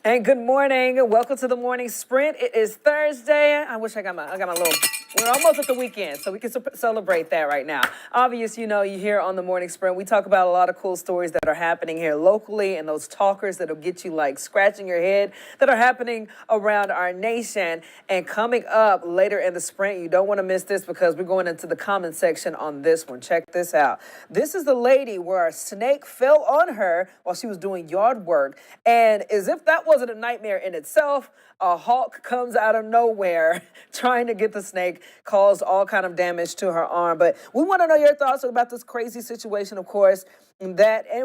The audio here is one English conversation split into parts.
And good morning. Welcome to the morning sprint. It is Thursday. I wish I got my little. We're almost at the weekend, so we can celebrate that right now. Obvious, you here on the morning sprint, we talk about a lot of cool stories that are happening here locally and those talkers that'll get you like scratching your head that are happening around our nation. And coming up later in the sprint, you don't want to miss this because we're going into the comment section on this one. Check this out. This is the lady where a snake fell on her while she was doing yard work. And as if that wasn't a nightmare in itself, a hawk comes out of nowhere trying to get the snake, caused all kind of damage to her arm. But we want to know your thoughts about this crazy situation, of course. And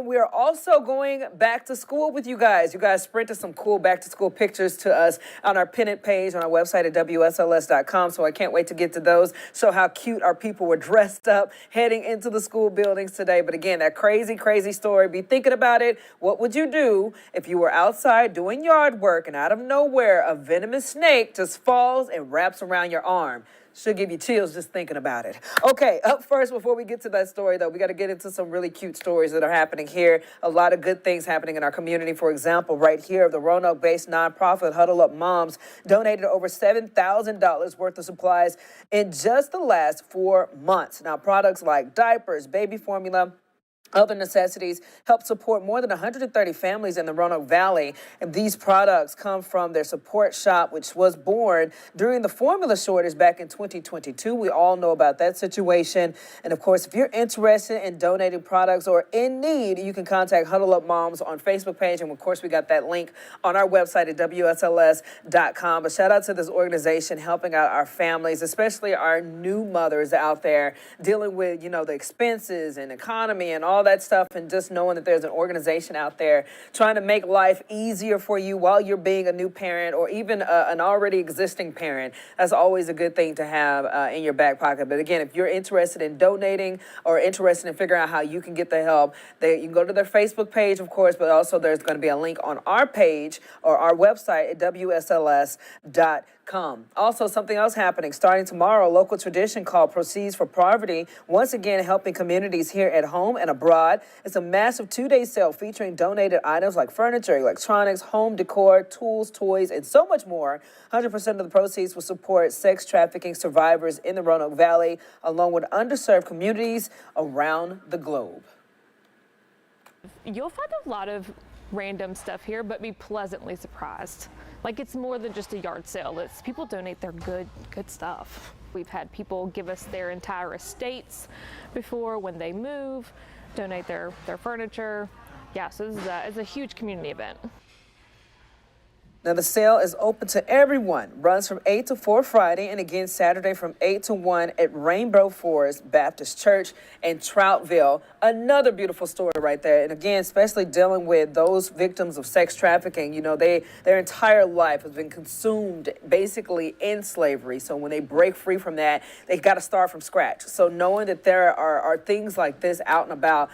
we're also going back to school with you guys. You guys sprinted some cool back to school pictures to us on our pennant page on our website at WSLS.com. So I can't wait to get to those. Show how cute our people were dressed up heading into the school buildings today. But again, that crazy, crazy story. Be thinking about it. What would you do if you were outside doing yard work and out of nowhere a venomous snake just falls and wraps around your arm? Should give you chills just thinking about it. Okay, up first, before we get to that story, though, we got to get into some really cute stories that are happening here. A lot of good things happening in our community. For example, right here, the Roanoke-based nonprofit Huddle Up Moms donated over $7,000 worth of supplies in just the last 4 months. Now, products like diapers, baby formula, other necessities help support more than 130 families in the Roanoke Valley. And these products come from their support shop, which was born during the formula shortage back in 2022. We all know about that situation. And of course, if you're interested in donating products or in need, you can contact Huddle Up Moms on Facebook page. And of course, we got that link on our website at WSLS.com. But shout out to this organization helping out our families, especially our new mothers out there dealing with, the expenses and economy and all that stuff, and just knowing that there's an organization out there trying to make life easier for you while you're being a new parent or even an already existing parent. That's always a good thing to have in your back pocket. But again, if you're interested in donating or interested in figuring out how you can get the help, you can go to their Facebook page, of course, but also there's going to be a link on our page or our website at WSLS.com. Also, something else happening starting tomorrow, a local tradition called Proceeds for Poverty, once again helping communities here at home and abroad. It's a massive 2-day sale featuring donated items like furniture, electronics, home decor, tools, toys, and so much more. 100% of the proceeds will support sex trafficking survivors in the Roanoke Valley, along with underserved communities around the globe. You'll find a lot of random stuff here, but be pleasantly surprised. Like, it's more than just a yard sale. It's people donate their good stuff. We've had people give us their entire estates before when they move, donate their furniture. Yeah, so this is it's a huge community event. Now, the sale is open to everyone, runs from 8 to 4 Friday, and again Saturday from 8 to 1 at Rainbow Forest Baptist Church in Troutville. Another beautiful story right there. And again, especially dealing with those victims of sex trafficking, their entire life has been consumed basically in slavery. So when they break free from that, they got to start from scratch. So knowing that there are things like this out and about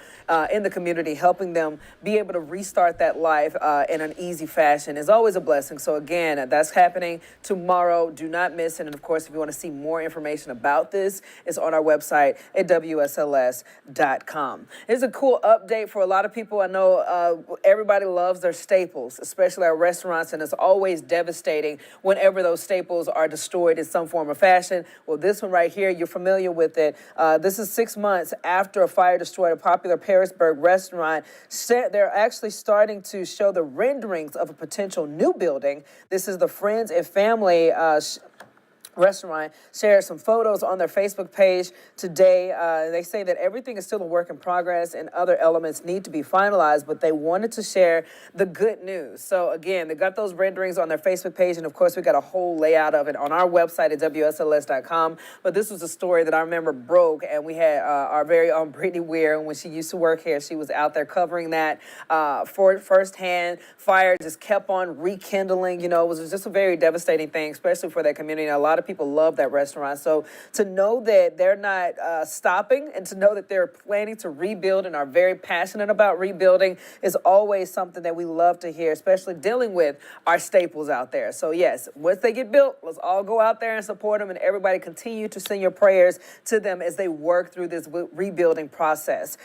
in the community, helping them be able to restart that life in an easy fashion is always a blessing. So again, that's happening tomorrow. Do not miss it. And of course, if you want to see more information about this, it's on our website at WSLS.com. It's a cool update for a lot of people. I know everybody loves their staples, especially our restaurants, and it's always devastating whenever those staples are destroyed in some form or fashion. Well, this one right here, you're familiar with it. This is 6 months after a fire destroyed a popular Pearisburg restaurant. They're actually starting to show the renderings of a potential new building. This is the Friends and Family restaurant shared some photos on their Facebook page today. They say that everything is still a work in progress and other elements need to be finalized, but they wanted to share the good news. So again, they got those renderings on their Facebook page, and of course we got a whole layout of it on our website at WSLS.com. But this was a story that I remember broke, and we had our very own Brittany Weir, when she used to work here, she was out there covering that for firsthand. Fire just kept on rekindling. It was just a very devastating thing, especially for that community. And a lot of of people love that restaurant. So to know that they're not stopping and to know that they're planning to rebuild and are very passionate about rebuilding is always something that we love to hear, especially dealing with our staples out there. So yes, once they get built, let's all go out there and support them, and everybody continue to send your prayers to them as they work through this rebuilding process.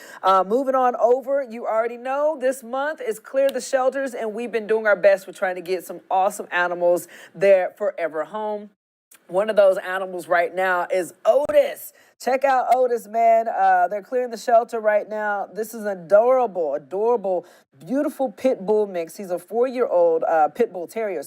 Moving on over, you already know this month is Clear the Shelters, and we've been doing our best with trying to get some awesome animals their forever home. One of those animals right now is Otis. Check out Otis, man. They're clearing the shelter right now. This is an adorable, beautiful pit bull mix. He's a 4-year-old pit bull terrier,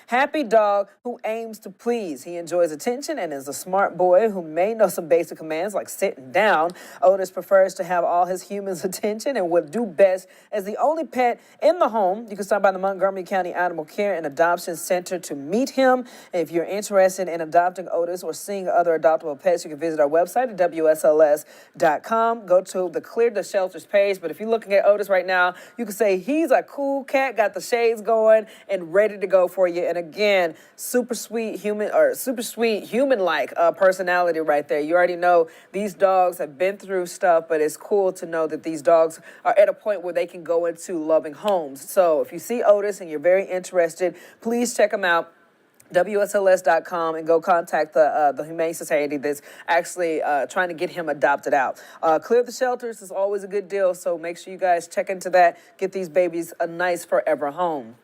happy dog who aims to please. He enjoys attention and is a smart boy who may know some basic commands like sitting down. Otis prefers to have all his humans' attention and would do best as the only pet in the home. You can stop by the Montgomery County Animal Care and Adoption Center to meet him. And if you're interested in adopting Otis or seeing other adoptable pets, you can visit our website at WSLS.com. Go to the Clear the Shelters page. But if you're looking at Otis right now, you can say he's a cool cat, got the shades going and ready to go for you. And again, super sweet human-like personality right there. You already know these dogs have been through stuff, but it's cool to know that these dogs are at a point where they can go into loving homes. So if you see Otis and you're very interested, please check him out. WSLS.com and go contact the Humane Society that's actually trying to get him adopted out. Clear the Shelters is always a good deal, so make sure you guys check into that. Get these babies a nice forever home.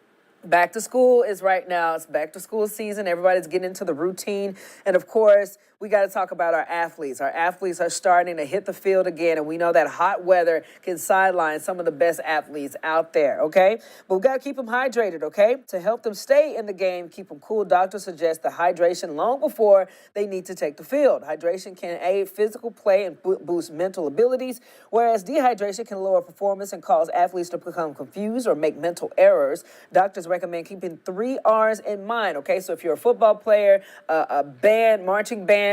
Back to school is right now. It's back to school season. Everybody's getting into the routine. And of course, we got to talk about our athletes. Our athletes are starting to hit the field again, and we know that hot weather can sideline some of the best athletes out there, okay? But we got to keep them hydrated, okay? To help them stay in the game, keep them cool, doctors suggest the hydration long before they need to take the field. Hydration can aid physical play and boost mental abilities, whereas dehydration can lower performance and cause athletes to become confused or make mental errors. Doctors recommend keeping 3 R's in mind, okay? So if you're a football player, a band, marching band,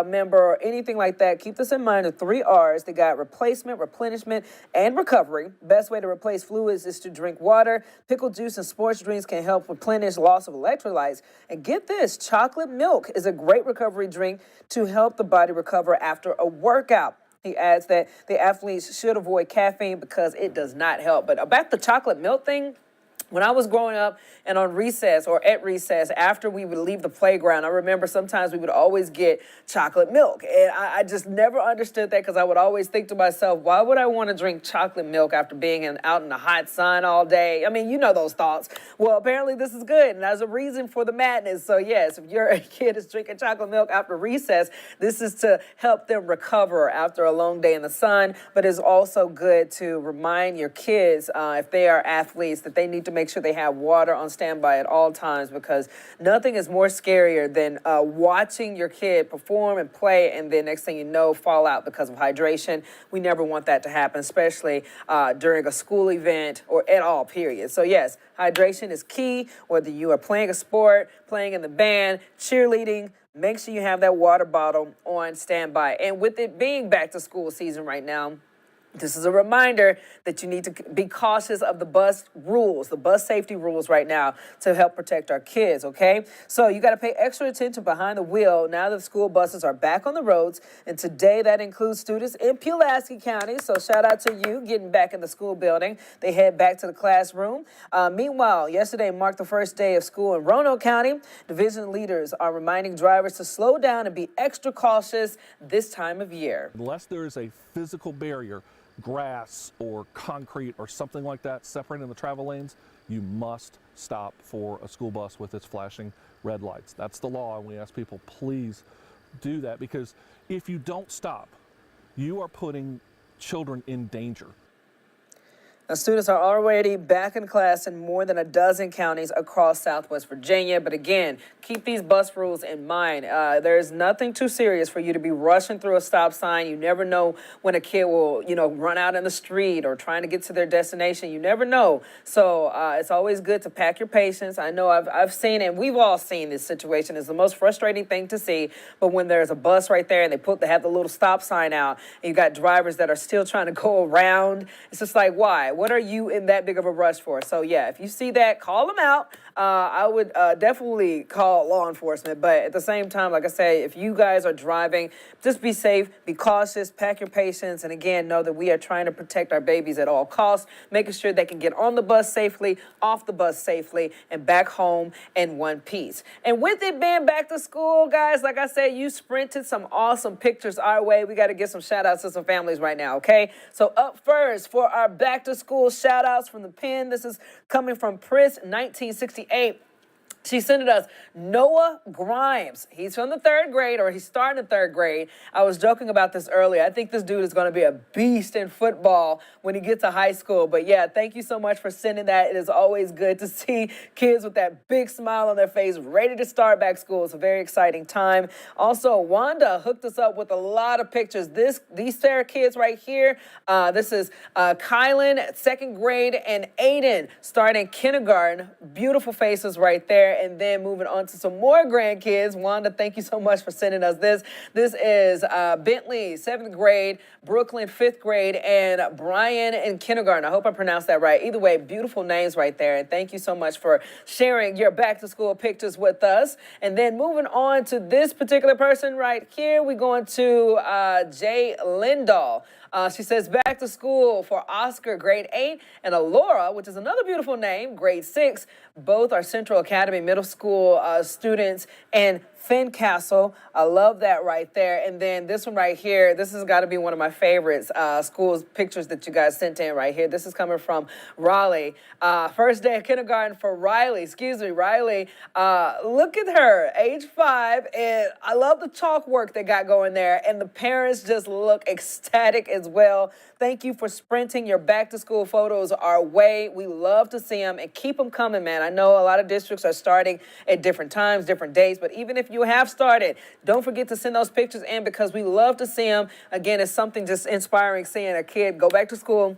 member or anything like that, keep this in mind. The 3 R's. They got replacement, replenishment, and recovery. Best way to replace fluids is to drink water. Pickle juice and sports drinks can help replenish loss of electrolytes. And get this, chocolate milk is a great recovery drink to help the body recover after a workout. He adds that the athletes should avoid caffeine because it does not help. But about the chocolate milk thing, when I was growing up and on recess or at recess, after we would leave the playground, I remember sometimes we would always get chocolate milk. And I just never understood that because I would always think to myself, why would I want to drink chocolate milk after being out in the hot sun all day? I mean, you know those thoughts. Well, apparently this is good, and there's a reason for the madness. So yes, if your kid is drinking chocolate milk after recess, this is to help them recover after a long day in the sun. But it's also good to remind your kids, if they are athletes, that they need to make sure they have water on standby at all times, because nothing is more scarier than watching your kid perform and play and then next thing you know, fall out because of hydration. We never want that to happen, especially during a school event or at all, period. So yes, hydration is key, whether you are playing a sport, playing in the band, cheerleading. Make sure you have that water bottle on standby. And with it being back to school season right now, this is a reminder that you need to be cautious of the bus rules, the bus safety rules right now to help protect our kids, okay? So you got to pay extra attention behind the wheel now that the school buses are back on the roads. And today that includes students in Pulaski County. So shout out to you getting back in the school building. They head back to the classroom. Meanwhile, yesterday marked the first day of school in Roanoke County. Division leaders are reminding drivers to slow down and be extra cautious this time of year. Unless there is a physical barrier, grass or concrete or something like that separating the travel lanes, you must stop for a school bus with its flashing red lights. That's the law, and we ask people, please do that, because if you don't stop, you are putting children in danger. Now, students are already back in class in more than a dozen counties across Southwest Virginia. But again, keep these bus rules in mind. There's nothing too serious for you to be rushing through a stop sign. You never know when a kid will, run out in the street or trying to get to their destination. You never know. So it's always good to pack your patience. I know I've seen, and we've all seen this situation. It's the most frustrating thing to see. But when there's a bus right there and they have the little stop sign out, and you got drivers that are still trying to go around, it's just like, why? What are you in that big of a rush for? So yeah, if you see that, call them out. I would definitely call law enforcement. But at the same time, like I say, if you guys are driving, just be safe, be cautious, pack your patience, and again, know that we are trying to protect our babies at all costs, making sure they can get on the bus safely, off the bus safely, and back home in one piece. And with it being back to school, guys, like I said, you sprinted some awesome pictures our way. We got to give some shout outs to some families right now, okay? So up first for our back to school shout outs from the pen, this is coming from Pris 1968. She sent us Noah Grimes. He's from the third grade, or he's starting the third grade. I was joking about this earlier. I think this dude is going to be a beast in football when he gets to high school. But yeah, thank you so much for sending that. It is always good to see kids with that big smile on their face, ready to start back school. It's a very exciting time. Also, Wanda hooked us up with a lot of pictures. These pair of kids right here, this is Kylan, second grade, and Aiden starting kindergarten. Beautiful faces right there. And then moving on to some more grandkids. Wanda, thank you so much for sending us this. This is Bentley, 7th grade, Brooklyn, 5th grade, and Brian in kindergarten. I hope I pronounced that right. Either way, beautiful names right there. And thank you so much for sharing your back to school pictures with us. And then moving on to this particular person right here, we're going to Jay Lindahl. She says, back to school for Oscar, grade 8, and Alora, which is another beautiful name, grade 6. Both are Central Academy Middle School students, and Fincastle. I love that right there. And then this one right here, this has got to be one of my favorites, schools pictures that you guys sent in right here. This is coming from Raleigh. First day of kindergarten for Riley. Riley. Look at her, age 5. And I love the chalk work they got going there. And the parents just look ecstatic as well. Thank you for sprinting your back to school photos our way. We love to see them and keep them coming, man. I know a lot of districts are starting at different times, different days, but even if you have started, don't forget to send those pictures in because we love to see them. Again, it's something just inspiring seeing a kid go back to school.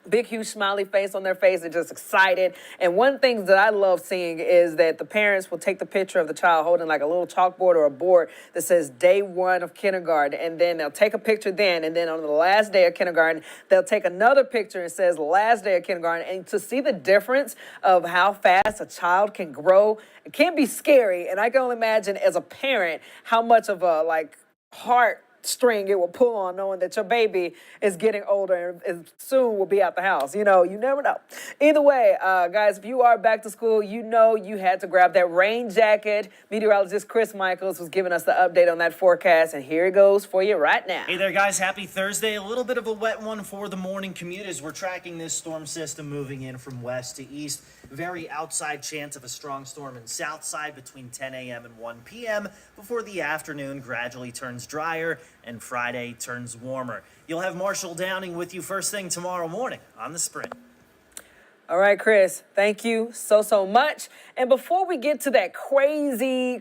Big, huge smiley face on their face. They're just excited. And one thing that I love seeing is that the parents will take the picture of the child holding like a little chalkboard or a board that says day 1 of kindergarten. And then they'll take a picture then. And then on the last day of kindergarten, they'll take another picture and says last day of kindergarten. And to see the difference of how fast a child can grow, it can be scary. And I can only imagine as a parent how much of a heart string it will pull on knowing that your baby is getting older and soon will be out the house. You know, you never know. Either way, guys, if you are back to school, you know you had to grab that rain jacket. Meteorologist Chris Michaels was giving us the update on that forecast, and here it goes for you right now. Hey there, guys. Happy Thursday. A little bit of a wet one for the morning commute as we're tracking this storm system moving in from west to east. Very outside chance of a strong storm in south side between 10 a.m. and 1 p.m. before the afternoon gradually turns drier and Friday turns warmer. You'll have Marshall Downing with you first thing tomorrow morning on The Sprint. All right, Chris, thank you so much. And before we get to that crazy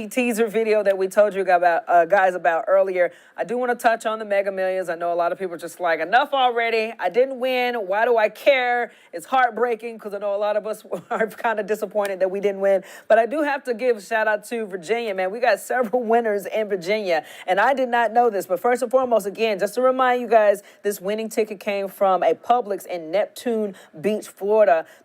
teaser video that we told you about, guys about earlier, I do want to touch on the Mega Millions. I know a lot of people are just like, enough already. I didn't win. Why do I care? It's heartbreaking because I know a lot of us are kind of disappointed that we didn't win. But I do have to give a shout out to Virginia, man. We got several winners in Virginia, and I did not know this. But first and foremost, again, just to remind you guys, this winning ticket came from a Publix in Neptune Beach, Florida.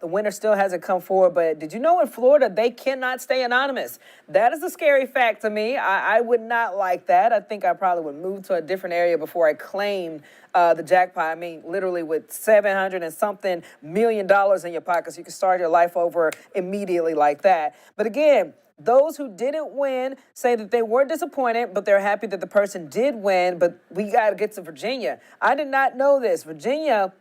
The winner still hasn't come forward, but did you know in Florida they cannot stay anonymous? That is a scary fact to me. I would not like that. I think I probably would move to a different area before I claimed the jackpot. I mean, literally with $700 and something million in your pockets, you can start your life over immediately like that. But again, those who didn't win say that they were disappointed, but they're happy that the person did win. But we got to get to Virginia. I did not know this. Virginia,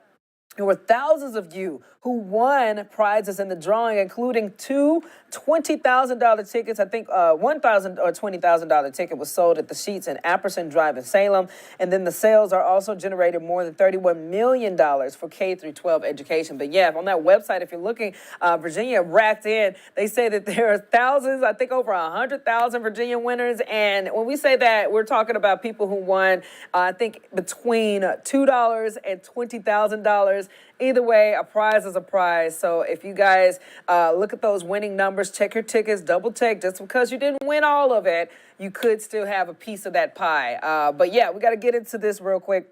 there were thousands of you who won prizes in the drawing, including 2 $20,000 tickets. I think $1,000 or $20,000 ticket was sold at the Sheets and Apperson Drive in Salem. And then the sales are also generated more than $31 million for K through 12 education. But yeah, on that website, if you're looking, Virginia racked in. They say that there are thousands, I think over 100,000 Virginia winners. And when we say that, we're talking about people who won, I think between $2 and $20,000. Either way, a prize is a prize. So if you guys look at those winning numbers, check your tickets, double check. Just because you didn't win all of it, you could still have a piece of that pie. But yeah, we got to get into this real quick.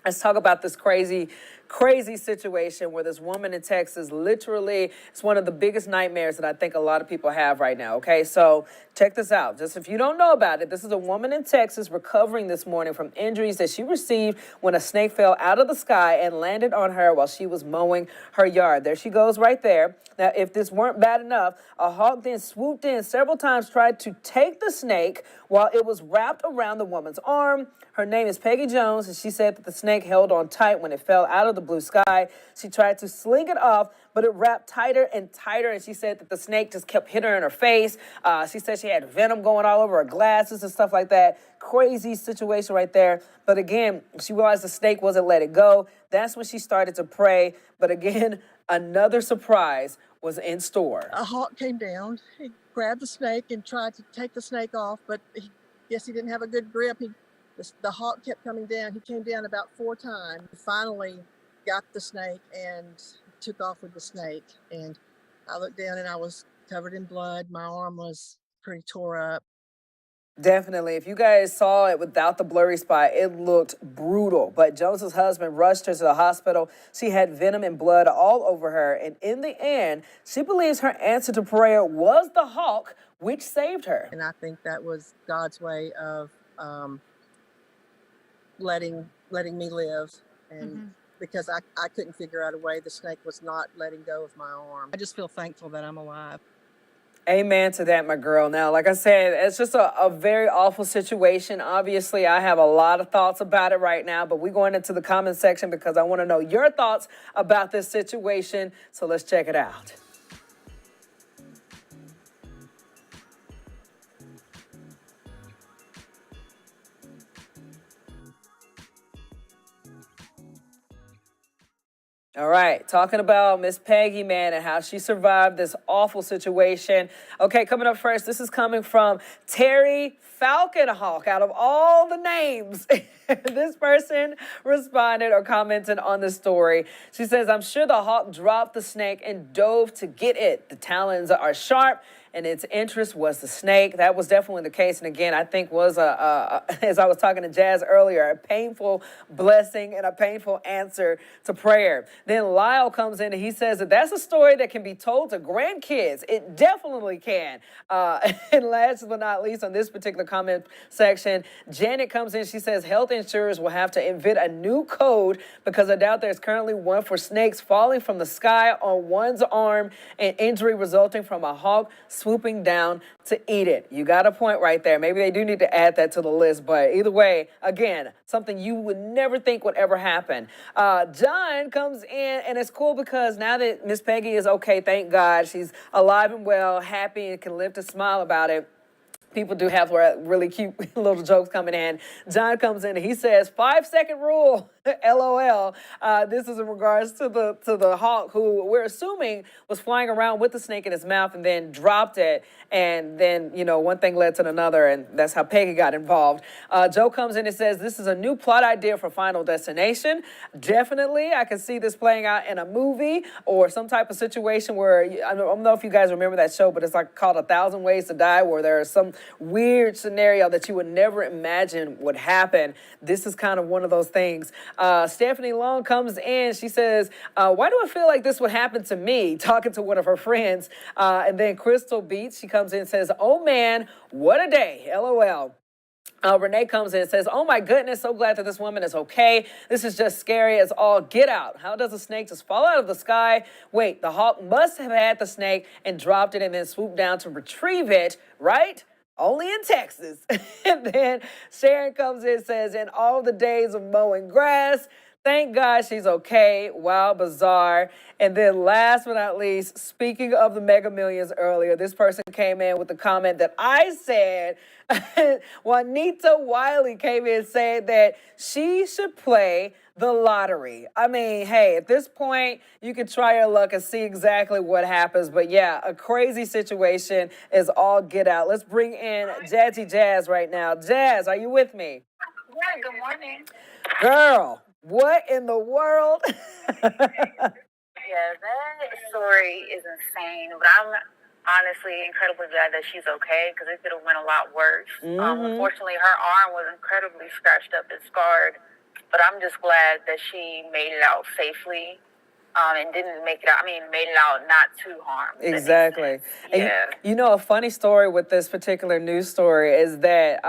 Let's talk about this crazy crazy situation where this woman in Texas literally, it's one of the biggest nightmares that I think a lot of people have right now, okay? So check this out. Just if you don't know about it, this is a woman in Texas recovering this morning from injuries that she received when a snake fell out of the sky and landed on her while she was mowing her yard. There she goes right there. Now, if this weren't bad enough, a hawk then swooped in several times, tried to take the snake while it was wrapped around the woman's arm. Her name is Peggy Jones, and she said that the snake held on tight when it fell out of the blue sky. She tried to sling it off, but it wrapped tighter and tighter, and she said that the snake just kept hitting her in her face. She said she had venom going all over her glasses and stuff like that. Crazy situation right there. But again, she realized the snake wasn't letting go. That's when she started to pray. But again, another surprise was in store. A hawk came down. He grabbed the snake and tried to take the snake off, but he didn't have a good grip. The hawk kept coming down. He came down about 4 times. He finally got the snake and took off with the snake. And I looked down and I was covered in blood. My arm was pretty tore up. Definitely. If you guys saw it without the blurry spot, it looked brutal. But Jones's husband rushed her to the hospital. She had venom and blood all over her. And in the end, she believes her answer to prayer was the hawk, which saved her. And I think that was God's way of letting me live. And because I couldn't figure out a way, the snake was not letting go of my arm. I just feel thankful that I'm alive. Amen to that, my girl. Now, like I said, it's just a very awful situation. Obviously, I have a lot of thoughts about it right now, but we're going into the comment section because I want to know your thoughts about this situation. So let's check it out. All right, talking about Miss Peggy, man, and how she survived this awful situation. Okay, coming up first, this is coming from Terry Falconhawk. Out of all the names, this person responded or commented on the story. She says, I'm sure the hawk dropped the snake and dove to get it. The talons are sharp, and its interest was the snake. That was definitely the case. And again, I think was, as I was talking to Jazz earlier, a painful blessing and a painful answer to prayer. Then Lyle comes in and he says that that's a story that can be told to grandkids. It definitely can. And last but not least, on this particular comment section, Janet comes in. She says health insurers will have to invent a new code because I doubt there's currently one for snakes falling from the sky on one's arm and injury resulting from a hawk swooping down to eat it. You got a point right there. Maybe they do need to add that to the list, but either way, again, something you would never think would ever happen. John comes in, and it's cool because now that Miss Peggy is okay, thank God, she's alive and well, happy, and can lift a smile about it. People do have really cute little jokes coming in. John comes in and he says, 5-second rule, LOL. This is in regards to the hawk who we're assuming was flying around with the snake in his mouth and then dropped it. And then, one thing led to another, and that's how Peggy got involved. Joe comes in and says, this is a new plot idea for Final Destination. Definitely, I can see this playing out in a movie or some type of situation where, I don't know if you guys remember that show, but it's like called 1,000 Ways to Die, where there is some weird scenario that you would never imagine would happen. This is kind of one of those things. Stephanie Long comes in. She says, why do I feel like this would happen to me? Talking to one of her friends. And then Crystal Beats, she comes in and says, oh man, what a day, LOL. Renee comes in and says, oh my goodness, so glad that this woman is okay. This is just scary as all get out. How does a snake just fall out of the sky? Wait, the hawk must have had the snake and dropped it and then swooped down to retrieve it, right? Only in Texas. And then Sharon comes in and says, in all the days of mowing grass, thank God she's okay. Wow, bizarre. And then last but not least, speaking of the Mega Millions earlier, this person came in with the comment that I said. Juanita Wiley came in saying that she should play the lottery. I mean, hey, at this point, you can try your luck and see exactly what happens. But yeah, a crazy situation is all get out. Let's bring in Jazzy Jazz right now. Jazz, are you with me? Yeah, good morning. Girl, what in the world? Yeah, that story is insane, but I'm honestly incredibly glad that she's okay because it could have went a lot worse. Unfortunately, her arm was incredibly scratched up and scarred But I'm just glad that she made it out safely. And didn't make it out. I mean, made it out not too harmed. Exactly. And Yeah. you know, a funny story with this particular news story is that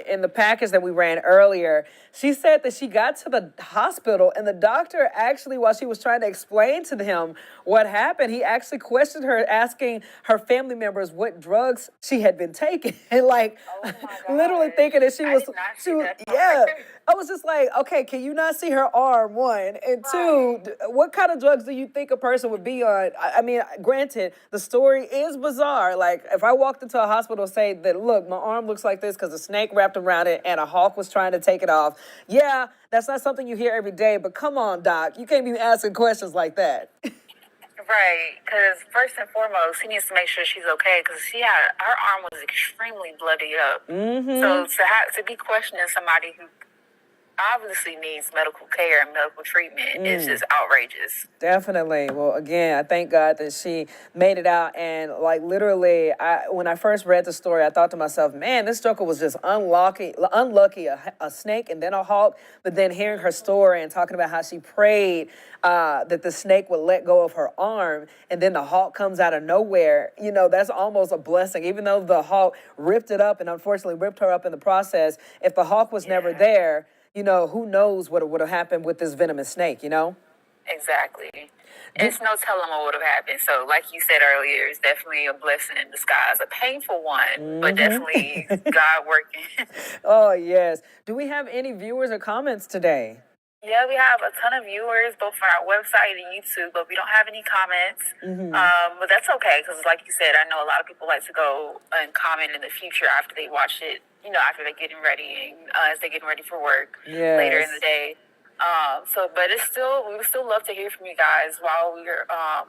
in the package that we ran earlier, she said that she got to the hospital and the doctor actually, while she was trying to explain to him what happened, he actually questioned her, asking her family members what drugs she had been taking. And like, Oh literally gosh. thinking that she I was, did not she see was, that. yeah. I was just like, okay, can you not see her arm, one? And two, what kind of drugs do you think a person would be on? I mean, granted, the story is bizarre. Like, if I walked into a hospital and say that, look, my arm looks like this because a snake wrapped around it and a hawk was trying to take it off. Yeah, that's not something you hear every day, but come on, doc. You can't be asking questions like that. Right, because first and foremost, he needs to make sure she's okay. Because her arm was extremely bloodied up. So to be questioning somebody who obviously needs medical care and medical treatment is just outrageous. Definitely. Well, again, I thank God that she made it out. And like literally, when I first read the story, I thought to myself, man, this joker was just unlucky, a snake and then a hawk. But then hearing her story and talking about how she prayed that the snake would let go of her arm and then the hawk comes out of nowhere, you know, that's almost a blessing. Even though the hawk ripped it up and unfortunately ripped her up in the process, if the hawk was never there, you know, who knows what would have happened with this venomous snake, you know? Exactly. It's no telling what would have happened. So, like you said earlier, it's definitely a blessing in disguise, a painful one, but definitely God working. Oh, yes. Do we have any viewers or comments today? Yeah, we have a ton of viewers, both on our website and YouTube, but we don't have any comments. But that's okay, because like you said, I know a lot of people like to go and comment in the future after they watch it, you know, after they're getting ready, as they're getting ready for work later in the day. But we would still love to hear from you guys while we're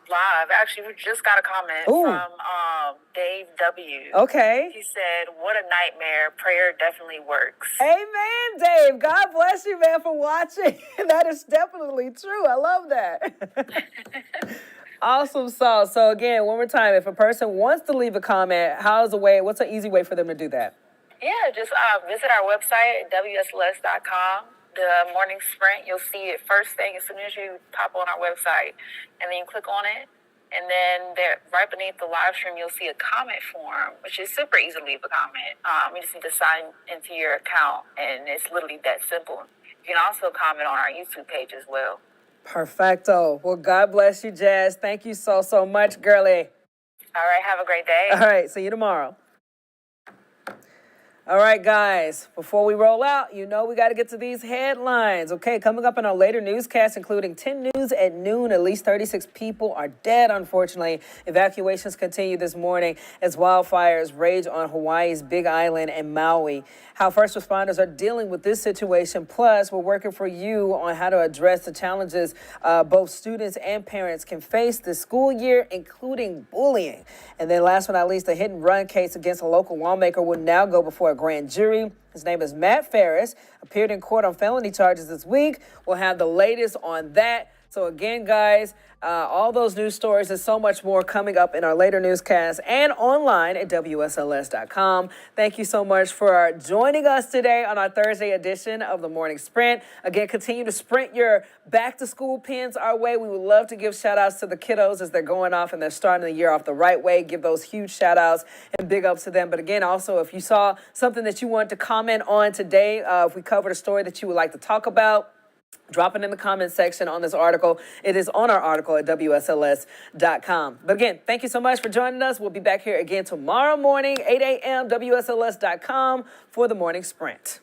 live. Actually, we just got a comment from Dave W. Okay. He said, "What a nightmare. Prayer definitely works." Amen, Dave. God bless you, man, for watching. That is definitely true. I love that. Awesome sauce. So again, one more time, if a person wants to leave a comment, what's an easy way for them to do that? Yeah, just visit our website at WSLS.com. The morning sprint, you'll see it first thing as soon as you pop on our website. And then you click on it. And then there, right beneath the live stream, you'll see a comment form, which is super easy to leave a comment. You just need to sign into your account, and it's literally that simple. You can also comment on our YouTube page as well. Perfecto. Well, God bless you, Jazz. Thank you so, so much, girlie. All right, have a great day. All right, see you tomorrow. All right, guys, before we roll out, you know we got to get to these headlines. Okay, coming up in our later newscast, including 10 News at noon, at least 36 people are dead, unfortunately. Evacuations continue this morning as wildfires rage on Hawaii's Big Island and Maui. How first responders are dealing with this situation. Plus, we're working for you on how to address the challenges both students and parents can face this school year, including bullying. And then last but not least, a hit and run case against a local lawmaker will now go before a grand jury. His name is Matt Ferris, appeared in court on felony charges this week. We'll have the latest on that. So again, guys, all those news stories and so much more coming up in our later newscast and online at WSLS.com. Thank you so much for joining us today on our Thursday edition of the Morning Sprint. Again, continue to sprint your back-to-school pins our way. We would love to give shout-outs to the kiddos as they're going off and they're starting the year off the right way. Give those huge shout-outs and big ups to them. But again, also, if you saw something that you want to comment on today, if we covered a story that you would like to talk about, drop it in the comments section on this article. It is on our article at WSLS.com. But again, thank you so much for joining us. We'll be back here again tomorrow morning, 8 a.m., WSLS.com for the Morning Sprint.